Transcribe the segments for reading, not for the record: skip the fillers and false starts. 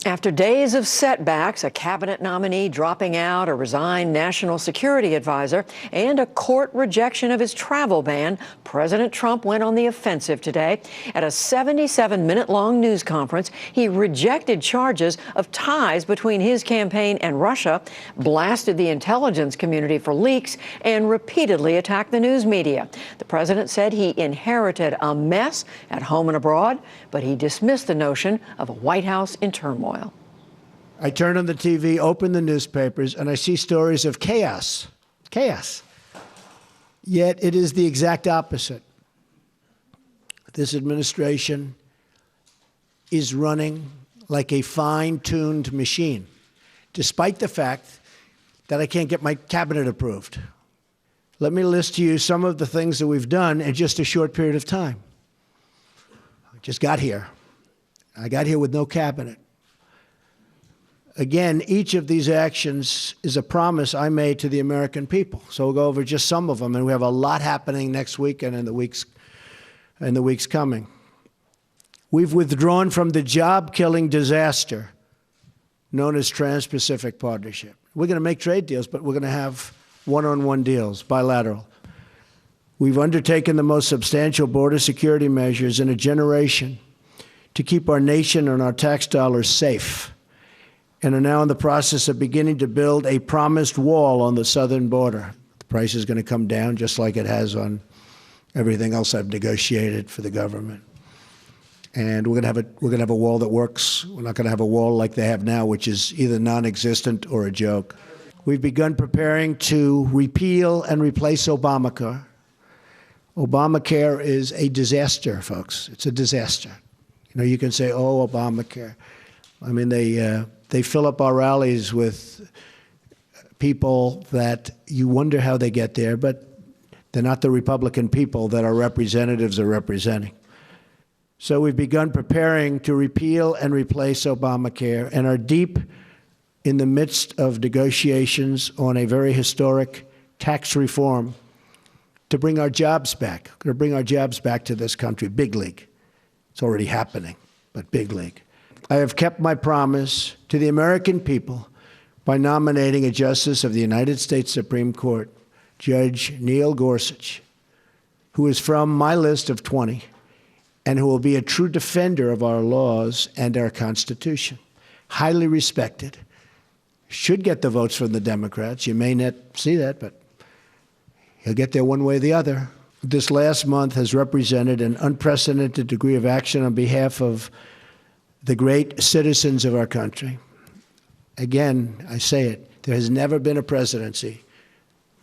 After days of setbacks, a cabinet nominee dropping out, a resigned national security advisor, and a court rejection of his travel ban, President Trump went on the offensive today. At a 77-minute-long news conference, he rejected charges of ties between his campaign and Russia, blasted the intelligence community for leaks, and repeatedly attacked the news media. The president said he inherited a mess at home and abroad, but he dismissed the notion of a White House in turmoil. I turn on the TV, open the newspapers, and I see stories of chaos. Chaos. Yet it is the exact opposite. This administration is running like a fine-tuned machine, despite the fact that I can't get my cabinet approved. Let me list to you some of the things that we've done in just a short period of time. I just got here. I got here with no cabinet. Again, each of these actions is a promise I made to the American people. So we'll go over just some of them, and we have a lot happening next week and in the weeks coming. We've withdrawn from the job-killing disaster known as Trans-Pacific Partnership. We're going to make trade deals, but we're going to have one-on-one deals, bilateral. We've undertaken the most substantial border security measures in a generation to keep our nation and our tax dollars safe, and are now in the process of beginning to build a promised wall on the southern border. The price is going to come down just like it has on everything else I've negotiated for the government. And we're going to have a wall that works. We're not going to have a wall like they have now, which is either non-existent or a joke. We've begun preparing to repeal and replace Obamacare. Obamacare is a disaster, folks. It's a disaster. You know, you can say, oh, Obamacare. I mean, they fill up our rallies with people that you wonder how they get there, but they're not the Republican people that our representatives are representing. So we've begun preparing to repeal and replace Obamacare and are deep in the midst of negotiations on a very historic tax reform to bring our jobs back. We're going to bring our jobs back to this country, big league. It's already happening, but big league. I have kept my promise to the American people by nominating a justice of the United States Supreme Court, Judge Neil Gorsuch, who is from my list of 20 and who will be a true defender of our laws and our Constitution. Highly respected. Should get the votes from the Democrats. You may not see that, but he'll get there one way or the other. This last month has represented an unprecedented degree of action on behalf of the great citizens of our country. Again, I say it, there has never been a presidency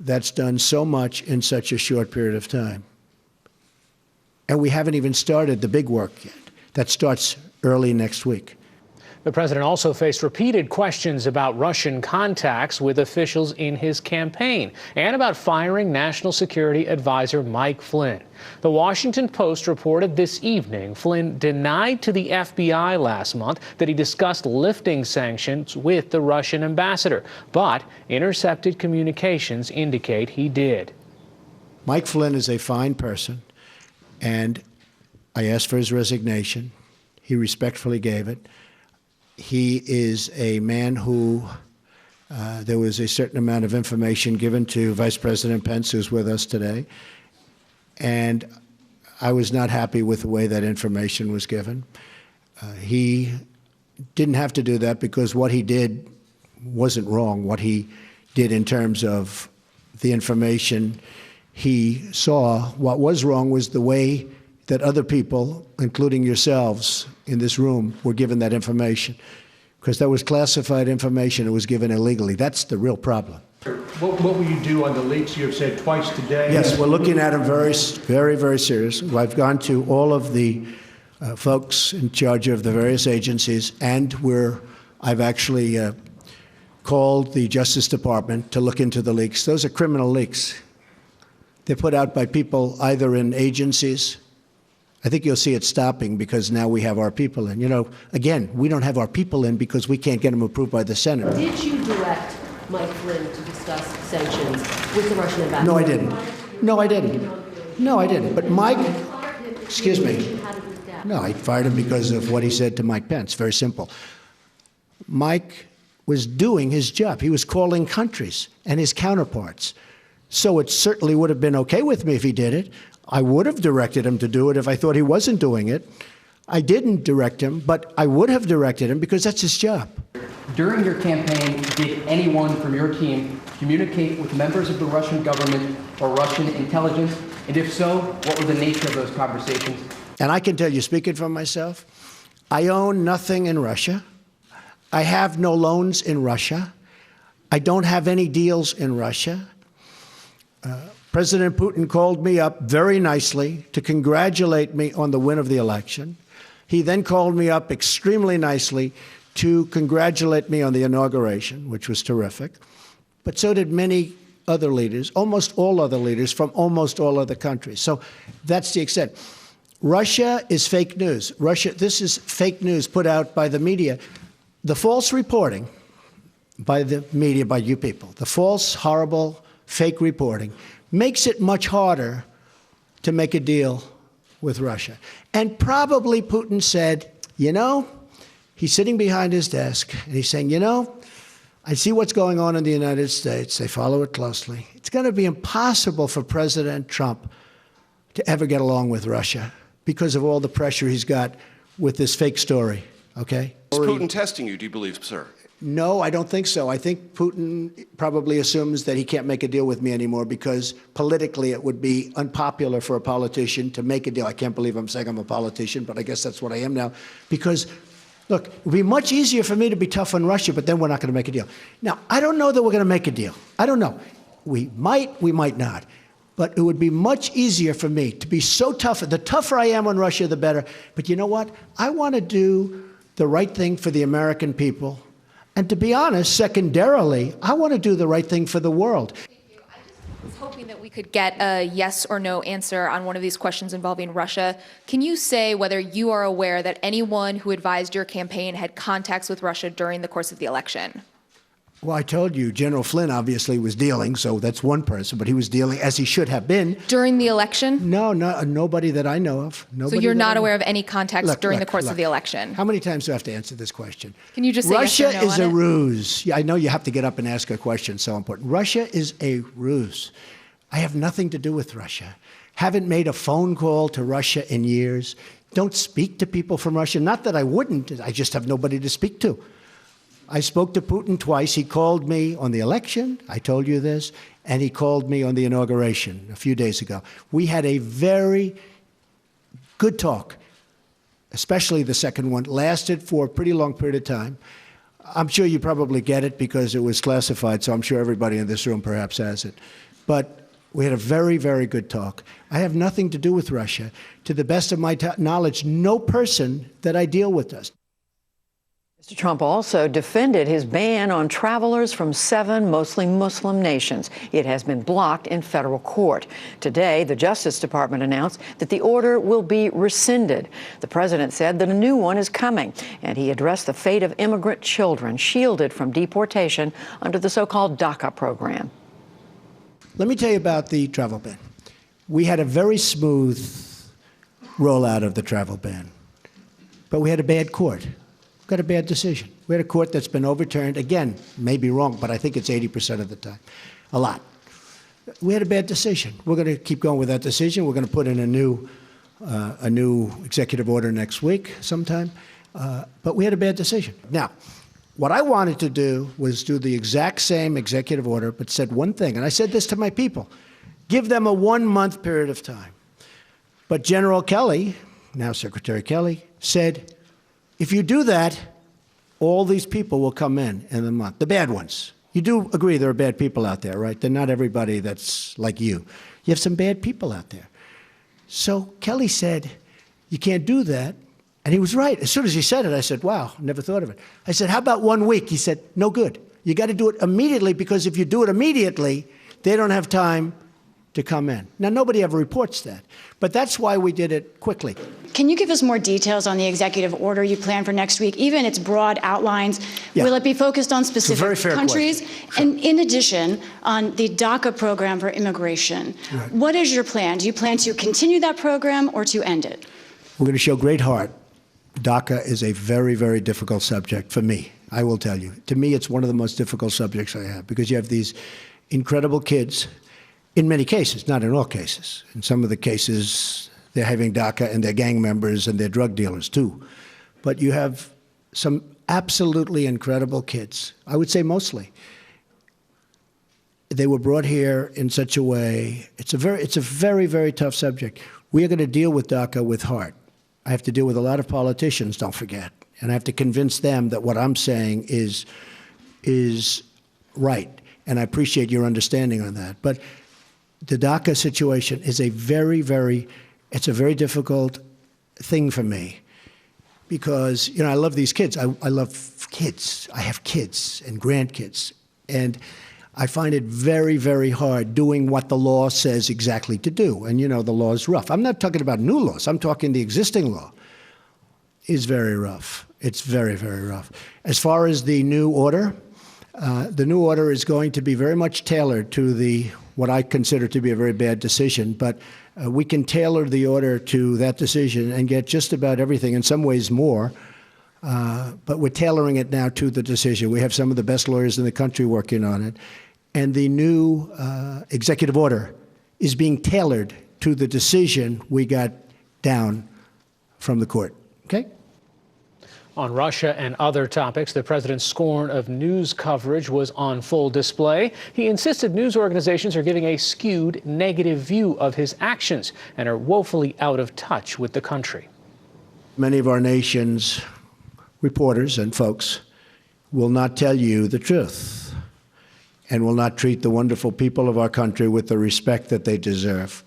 that's done so much in such a short period of time. And we haven't even started the big work yet. That starts early next week. The president also faced repeated questions about Russian contacts with officials in his campaign and about firing National Security Advisor Mike Flynn. The Washington Post reported this evening Flynn denied to the FBI last month that he discussed lifting sanctions with the Russian ambassador, but intercepted communications indicate he did. Mike Flynn is a fine person, and I asked for his resignation. He respectfully gave it. He is a man who there was a certain amount of information given to Vice President Pence, who's with us today, and I was not happy with the way that information was given. He didn't have to do that because what he did wasn't wrong. What he did in terms of the information he saw, what was wrong was the way that other people, including yourselves in this room, were given that information. Because that was classified information. It was given illegally. That's the real problem. What will you do on the leaks you have said twice today? Yes, we're looking at them very, very serious. I've gone to all of the folks in charge of the various agencies, and I've actually called the Justice Department to look into the leaks. Those are criminal leaks. They're put out by people either in agencies. I think you'll see it stopping because now we have our people in. You know, again, we don't have our people in because we can't get them approved by the Senate. Did you direct Mike Flynn to discuss sanctions with the Russian ambassador? No, I didn't. No, I didn't. No, I didn't. But Mike, excuse me. No, I fired him because of what he said to Mike Pence. Very simple. Mike was doing his job. He was calling countries and his counterparts. So it certainly would have been okay with me if he did it. I would have directed him to do it if I thought he wasn't doing it. I didn't direct him, but I would have directed him because that's his job. During your campaign, did anyone from your team communicate with members of the Russian government or Russian intelligence? And if so, what was the nature of those conversations? And I can tell you, speaking for myself, I own nothing in Russia. I have no loans in Russia. I don't have any deals in Russia. President Putin called me up very nicely to congratulate me on the win of the election. He then called me up extremely nicely to congratulate me on the inauguration, which was terrific. But so did many other leaders, almost all other leaders from almost all other countries. So that's the extent. Russia is fake news. This is fake news put out by the media. The false reporting by the media, by you people, the false, horrible, fake reporting makes it much harder to make a deal with Russia. And probably Putin said, you know, he's sitting behind his desk and he's saying, you know, I see what's going on in the United States. They follow it closely. It's going to be impossible for President Trump to ever get along with Russia because of all the pressure he's got with this fake story, okay? Is Putin testing you, do you believe, sir? No, I don't think so. I think Putin probably assumes that he can't make a deal with me anymore because politically it would be unpopular for a politician to make a deal. I can't believe I'm saying I'm a politician, but I guess that's what I am now. Because, look, it would be much easier for me to be tough on Russia, but then we're not going to make a deal. Now, I don't know that we're going to make a deal. I don't know. We might not. But it would be much easier for me to be so tough. The tougher I am on Russia, the better. But you know what? I want to do the right thing for the American people. And to be honest, secondarily, I want to do the right thing for the world. Thank you. I just was hoping that we could get a yes or no answer on one of these questions involving Russia. Can you say whether you are aware that anyone who advised your campaign had contacts with Russia during the course of the election? Well, I told you, General Flynn obviously was dealing, so that's one person, but he was dealing as he should have been. During the election? No, nobody that I know of. Nobody so you're not aware of any contacts during the course of the election? How many times do I have to answer this question? Can you just say Russia yes or no is on a it? ruse. Yeah, I know you have to get up and ask a question, so important. Russia is a ruse. I have nothing to do with Russia. Haven't made a phone call to Russia in years. Don't speak to people from Russia. Not that I wouldn't. I just have nobody to speak to. I spoke to Putin twice. He called me on the election. I told you this. And he called me on the inauguration a few days ago. We had a very good talk, especially the second one. Lasted for a pretty long period of time. I'm sure you probably get it because it was classified, so I'm sure everybody in this room perhaps has it. But we had a very, very good talk. I have nothing to do with Russia. To the best of my knowledge, no person that I deal with does. Mr. Trump also defended his ban on travelers from 7 mostly Muslim nations. It has been blocked in federal court. Today, the Justice Department announced that the order will be rescinded. The president said that a new one is coming, and he addressed the fate of immigrant children shielded from deportation under the so-called Daca program. Let me tell you about the travel ban. We had a very smooth rollout of the travel ban, but we had a bad court. Got a bad decision. We had a court that's been overturned. Again, may be wrong, but I think it's 80% of the time. A lot. We had a bad decision. We're going to keep going with that decision. We're going to put in a new executive order next week sometime. But we had a bad decision. Now, what I wanted to do was do the exact same executive order, but said one thing. And I said this to my people. Give them a 1-month period of time. But General Kelly, now Secretary Kelly, said, if you do that, all these people will come in the month, the bad ones. You do agree there are bad people out there, right? They're not everybody that's like you. You have some bad people out there. So Kelly said, you can't do that. And he was right. As soon as he said it, I said, wow, never thought of it. I said, how about 1 week? He said, no good. You got to do it immediately because if you do it immediately, they don't have time to come in. Now, nobody ever reports that, but that's why we did it quickly. Can you give us more details on the executive order you plan for next week, even its broad outlines? Yeah. Will it be focused on specific countries? Sure. And in addition, on the Daca program for immigration, right. What is your plan? Do you plan to continue that program or to end it? We're going to show great heart. Daca is a very, very difficult subject for me. I will tell you. To me, it's one of the most difficult subjects I have, because you have these incredible kids, in many cases, not in all cases. In some of the cases, they're having Daca and they're gang members and they're drug dealers too. But you have some absolutely incredible kids, I would say mostly. They were brought here in such a way. It's a very, very tough subject. We are going to deal with Daca with heart. I have to deal with a lot of politicians, don't forget. And I have to convince them that what I'm saying is right. And I appreciate your understanding on that. But the Daca situation is a very difficult thing for me. Because, you know, I love these kids. I love kids. I have kids and grandkids. And I find it very, very hard doing what the law says exactly to do. And, you know, the law is rough. I'm not talking about new laws. I'm talking the existing law is very rough. It's very, very rough. As far as the new order is going to be very much tailored to what I consider to be a very bad decision. But we can tailor the order to that decision and get just about everything, in some ways more. But we're tailoring it now to the decision. We have some of the best lawyers in the country working on it. And the new executive order is being tailored to the decision we got down from the court. Okay? On Russia and other topics, the president's scorn of news coverage was on full display. He insisted news organizations are giving a skewed, negative view of his actions and are woefully out of touch with the country. Many of our nation's reporters and folks will not tell you the truth and will not treat the wonderful people of our country with the respect that they deserve.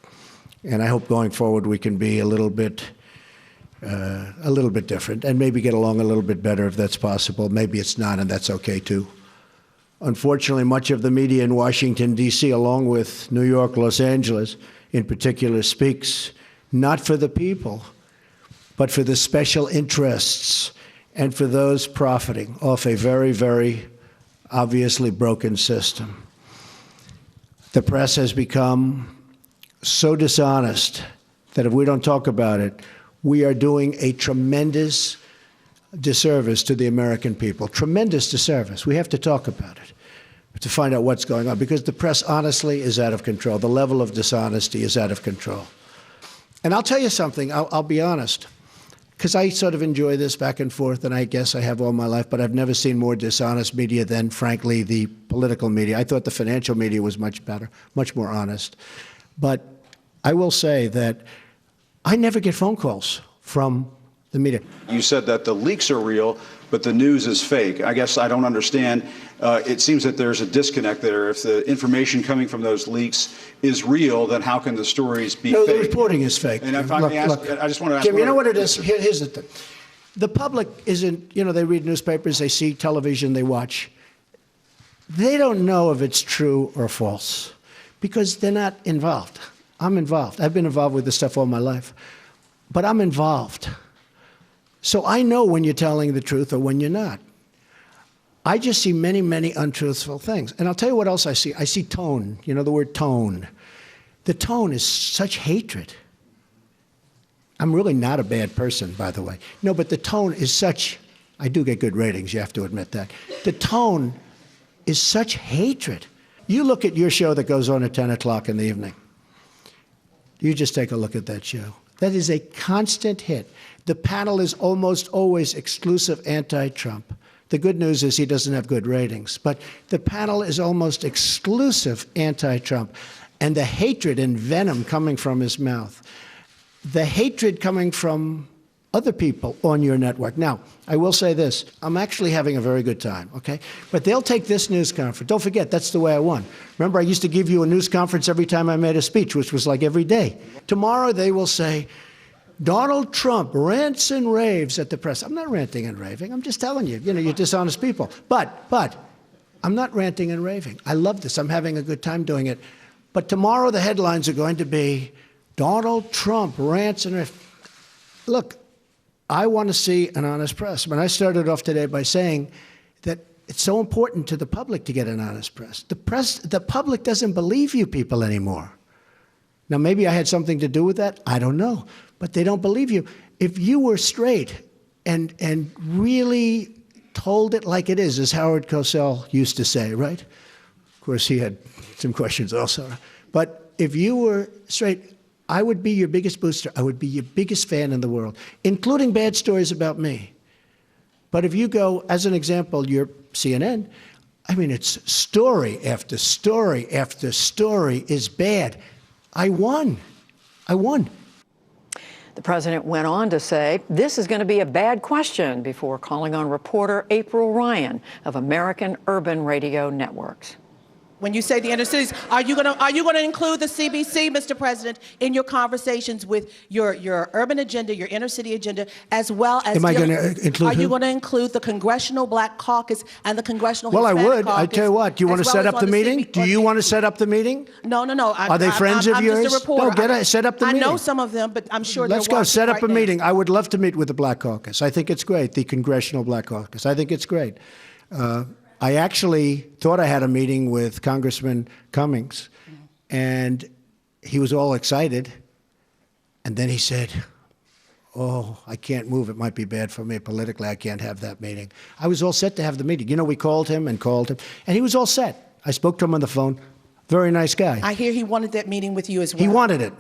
And I hope going forward we can be a little bit different and maybe get along a little bit better if that's possible. Maybe it's not, and that's okay too. Unfortunately, much of the media in Washington, D.C., along with New York, Los Angeles in particular, speaks not for the people, but for the special interests and for those profiting off a very, very obviously broken system. The press has become so dishonest that if we don't talk about it, we are doing a tremendous disservice to the American people. Tremendous disservice. We have to talk about it to find out what's going on, because the press, honestly, is out of control. The level of dishonesty is out of control. And I'll tell you something. I'll be honest, because I sort of enjoy this back and forth, and I guess I have all my life, but I've never seen more dishonest media than, frankly, the political media. I thought the financial media was much better, much more honest. But I will say that I never get phone calls from the media. You said that the leaks are real, but the news is fake. I guess I don't understand. It seems that there's a disconnect there. If the information coming from those leaks is real, then how can the stories be fake? No, the reporting is fake. And if I may ask, I just want to ask. Jim, you know what it is? Here's the thing. The public isn't, you know, they read newspapers, they see television, they watch. They don't know if it's true or false because they're not involved. I'm involved. I've been involved with this stuff all my life, but I'm involved. So I know when you're telling the truth or when you're not. I just see many, many untruthful things. And I'll tell you what else I see. I see tone. You know the word tone. The tone is such hatred. I'm really not a bad person, by the way. No, but the tone is such, I do get good ratings, you have to admit that. The tone is such hatred. You look at your show that goes on at 10 o'clock in the evening. You just take a look at that show. That is a constant hit. The panel is almost always exclusive anti-Trump. The good news is he doesn't have good ratings. But the panel is almost exclusive anti-Trump. And the hatred and venom coming from his mouth, the hatred coming from other people on your network. Now, I will say this. I'm actually having a very good time, okay? But they'll take this news conference. Don't forget, that's the way I won. Remember, I used to give you a news conference every time I made a speech, which was like every day. Tomorrow, they will say, Donald Trump rants and raves at the press. I'm not ranting and raving. I'm just telling you, you're dishonest people. But I'm not ranting and raving. I love this. I'm having a good time doing it. But tomorrow, the headlines are going to be, Donald Trump rants and raves. Look, I want to see an honest press. I started off today by saying that it's so important to the public to get an honest press. The public doesn't believe you people anymore. Now, maybe I had something to do with that. I don't know. But they don't believe you. If you were straight and really told it like it is, as Howard Cosell used to say, right? Of course, he had some questions also. But if you were straight, I would be your biggest booster. I would be your biggest fan in the world, including bad stories about me. But if you go, as an example, you're CNN, I mean, it's story after story after story is bad. I won. I won. The president went on to say this is going to be a bad question before calling on reporter April Ryan of American Urban Radio Networks. When you say the inner cities, are you going to include the CBC, Mr. President, in your conversations with your urban agenda, your inner city agenda, as well as? Am I going to include? Are you going to include the Congressional Black Caucus and the Congressional Well, Hispanic I would. Caucus? I tell you what. Do you want to set up the meeting? Do you want to set up the meeting? No. Are they friends of yours? I'm just a reporter. No, set up the meeting. I know some of them, but I'm sure Let's they're go. Set up right a now. meeting. I would love to meet with the Black Caucus. I think it's great, the Congressional Black Caucus. I think it's great. I actually thought I had a meeting with Congressman Cummings, and he was all excited. And then he said, oh, I can't move. It might be bad for me politically. I can't have that meeting. I was all set to have the meeting. You know, we called him, and he was all set. I spoke to him on the phone. Very nice guy. I hear he wanted that meeting with you as well. He wanted it.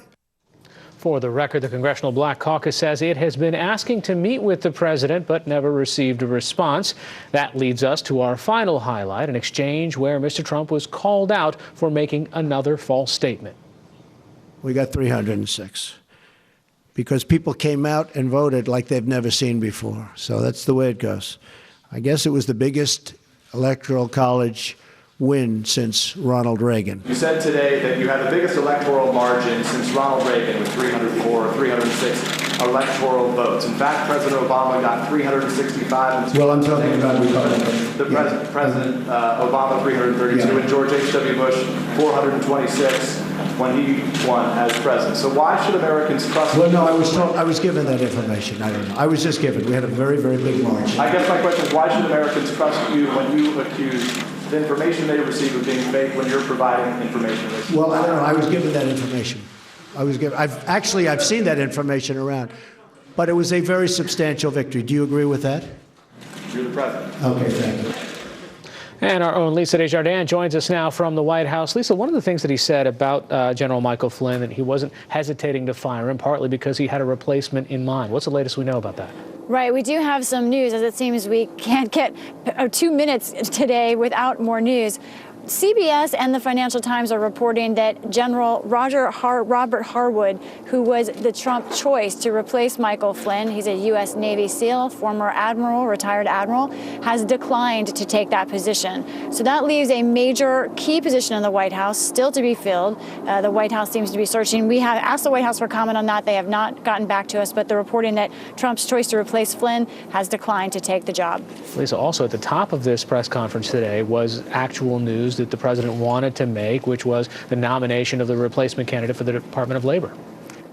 For the record, the Congressional Black Caucus says it has been asking to meet with the president but never received a response. That leads us to our final highlight, an exchange where Mr. Trump was called out for making another false statement. We got 306 because people came out and voted like they've never seen before. So that's the way it goes. I guess it was the biggest Electoral College win since Ronald Reagan. You said today that you had the biggest electoral margin since Ronald Reagan with 304, 306 electoral votes. In fact, President Obama got 365. Well, I'm talking about Republicans. The President Obama 332 and George H.W. Bush 426 when he won as president. So why should Americans trust? Well, no, I was given that information. I don't know. I was just given. We had a very, very big margin. I guess my question is, why should Americans trust you when you accuse the information they receive of being fake when you're providing information? Well, I don't know. I was given that information. I've seen that information around, but it was a very substantial victory. Do you agree with that? You're the president. Okay, thank you. And our own Lisa Desjardins joins us now from the White House. Lisa, one of the things that he said about General Michael Flynn, that he wasn't hesitating to fire him, partly because he had a replacement in mind. What's the latest we know about that? Right, we do have some news, as it seems we can't get 2 minutes today without more news. CBS and the Financial Times are reporting that General Robert Harwood, who was the Trump choice to replace Michael Flynn, he's a U.S. Navy SEAL, former admiral, retired admiral, has declined to take that position. So that leaves a major key position in the White House still to be filled. The White House seems to be searching. We have asked the White House for comment on that. They have not gotten back to us, but the reporting that Trump's choice to replace Flynn has declined to take the job. Lisa, also at the top of this press conference today was actual news that the president wanted to make, which was the nomination of the replacement candidate for the Department of Labor.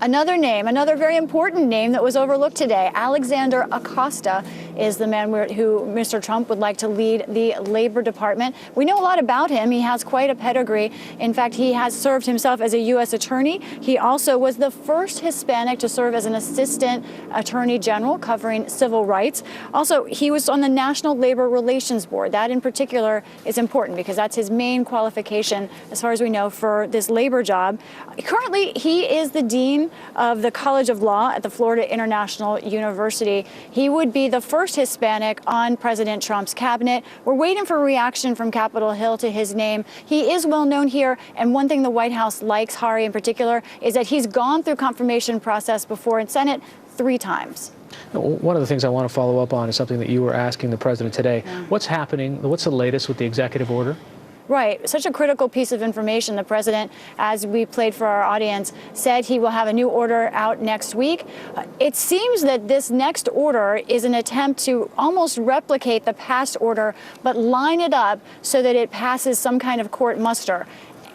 Another name, another very important name that was overlooked today, Alexander Acosta, is the man who Mr. Trump would like to lead the Labor Department. We know a lot about him. He has quite a pedigree. In fact, he has served himself as a U.S. attorney. He also was the first Hispanic to serve as an assistant attorney general covering civil rights. Also, he was on the National Labor Relations Board. That in particular is important because that's his main qualification, as far as we know, for this labor job. Currently, he is the dean of the College of Law at the Florida International University. He would be the first Hispanic on President Trump's cabinet. We're waiting for a reaction from Capitol Hill to his name. He is well known here, and one thing the White House likes, Hari in particular, is that he's gone through confirmation process before in Senate 3 times. One of the things I want to follow up on is something that you were asking the president today. Yeah. What's happening? What's the latest with the executive order? Right. Such a critical piece of information. The president, as we played for our audience, said he will have a new order out next week. It seems that this next order is an attempt to almost replicate the past order, but line it up so that it passes some kind of court muster.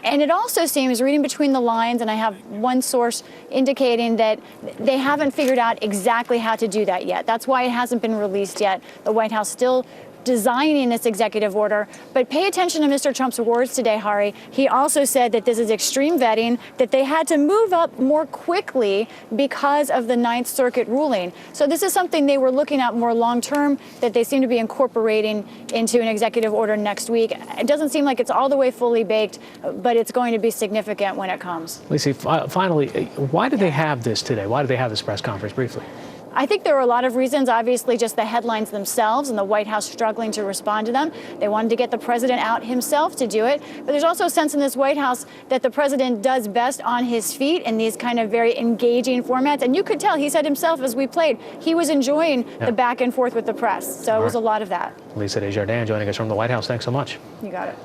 And it also seems, reading between the lines, and I have one source indicating that they haven't figured out exactly how to do that yet. That's why it hasn't been released yet. The White House still designing this executive order. But pay attention to Mr. Trump's words today, Hari. He also said that this is extreme vetting, that they had to move up more quickly because of the Ninth Circuit ruling. So this is something they were looking at more long term, that they seem to be incorporating into an executive order next week. It doesn't seem like it's all the way fully baked, but it's going to be significant when it comes. Lacey, finally, why did they have this today? Why did they have this press conference briefly? I think there were a lot of reasons, obviously just the headlines themselves and the White House struggling to respond to them. They wanted to get the president out himself to do it. But there's also a sense in this White House that the president does best on his feet in these kind of very engaging formats. And you could tell, he said himself as we played, he was enjoying the back and forth with the press. So it was a lot of that. Lisa Desjardins joining us from the White House. Thanks so much. You got it.